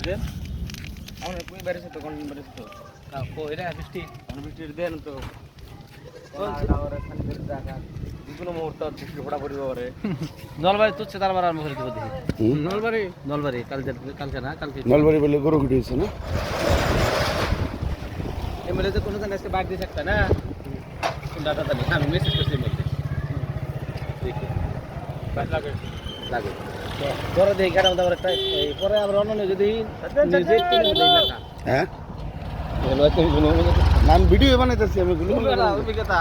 দেন আমরা কই বেরেছে তো কোন বেরেছে তো না কো এরা বৃষ্টি কোন বৃষ্টি দেন তো ওরে খালি বের জায়গা কোনো মুহূর্ত বৃষ্টি ফোড়া পড়িব ওরে নলবাড়ি তুচ্ছে তারবার আরম্ভ করে দিব দেখি নলবাড়ি কালকে না কালকে নলবাড়ি বলে গরু কিনেছে না এমএলএ যে কোনো জায়গায় আজকে বাইরে দিয়ে একটা না ডাটা জানি আমি মেসেজ করছি এমএলএ দেখি বাইরে লাগে লাগে পরে দেখি কাটা মতো একটা পরে আমরা অন্য যদি নিজে কিনে দেই না হ্যাঁ বলো তুমি কোনো নাম ভিডিও বানাইতেছি আমি গুলো অভিজ্ঞতা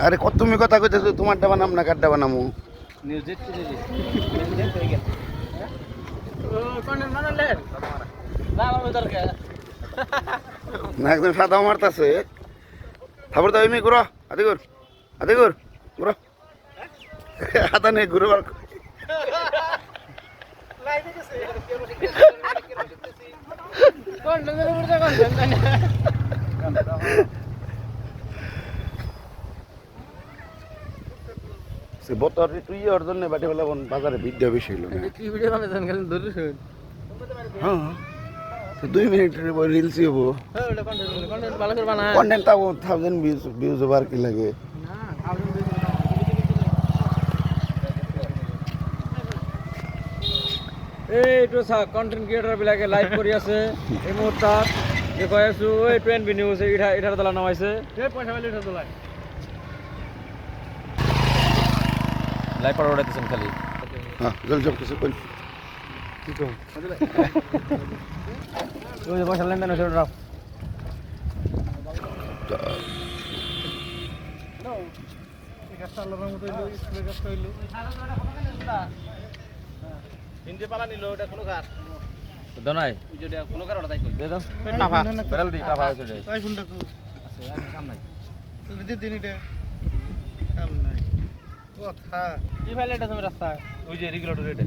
আরে কত তুমি কথা কইতেছো তোমারটা বানাম না কাটটা বানামু নিউজে কিনে দিই নিউজে হয়ে গেল ও কোন মানলে না আমার দরকার না একদম সাদা মারতাছে খবর দাও আমি করো আদি কর করো হাতা নেই ঘুরে বার লাইভে গেছে কোন নজরে পড়ছে কোন জানি সে বতর তুই ওর জন্য বাটি বেলা বাজারে ভিডিও বেশি হলো না কি ভিডিও বানাছেন খালি ধরে শুন হ্যাঁ 2 মিনিটের রিলসই হবো হ্যাঁ ওটা কন্টেন্ট ভালো করে বানা কন্টেন্ট তাও 1000 ভিউজ ওভার কি লাগে না 1000 ভিউজ এই তো কন্টেন্ট ক্রিয়েটর বিলাকে লাইভ করি আছে এই মুহূর্তে যে কই আছো এই ট্রেন বি নিউজ এটার দলা নামাইছে এই পয়সা পাইলে এটা দলা লাইভ পড়া উড়াইতেছেন খালি হ্যাঁ জল জল কিছু কই কি কম ওই যে পয়সা লেনদেন হচ্ছে রাখ নো এই গাছটা আলাদার মতো হইলো স্কুলের গাছটা হইলো হিন্দি পালা নিলো এটা কোনো কার দনাই ওই যে কোনো কার ওটা তাই কই দে দাও টাফা বেরাল দি টাফা হইছে রে তাই ফোনটা কো আছে আমি কাম নাই তুই দি দিন এটা কাম নাই কথা কি ফাইল এটা তুমি রাস্তা ওই যে রেগুলেটর এটা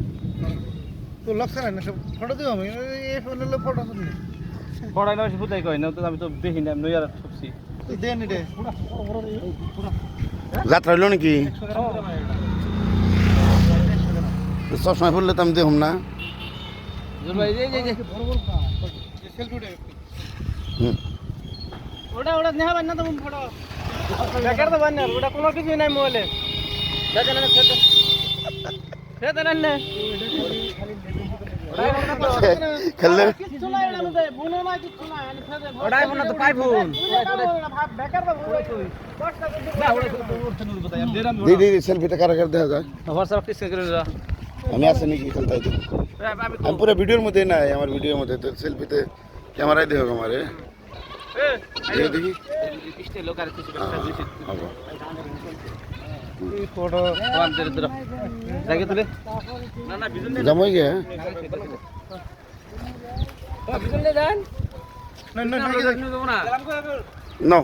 তো লক্ষ্য না সব ফটো দিও আমি এই ফোনে লো ফটো শুনি বড়াই না ফুটাই কই না তো আমি তো দেখি না নই আর সবসি তুই দেন এটা পুরা যাত্রা হইলো নাকি সবসময় ফুললে তো আমি দেখুম না ভাই বড় বড় সেলফি ওটা ওটা নেহা বান্না তো ফটো বেকার তো বান্না ওটা কোনো কিছু নাই মোবাইলে দেখেন না খেতে না খেললে কিছু নাই ওটা মধ্যে বুনো না কিছু নাই আমি খেতে ওটাই মনে তো পাই ফোন বেকার তো তুই না ওটা উঠতে নুর বতাই আমি দেরাম দিদি সেলফিটা কারা কার দেখা যায় হোয়াটসঅ্যাপ কিসকে করে যা আমি আসে নাকি খেলতে হইতো আমি পুরো ভিডিওর মধ্যে নাই আমার ভিডিওর মধ্যে তো সেলফিতে ক্যামেরায় দেখো আমারে দেখি ইস্তে লোক আর কিছু হবো এই ফটো ওয়ান দের দের লাগে তুলে না না বিজুল নে জামাই গে বিজুল নে দেন না না না নো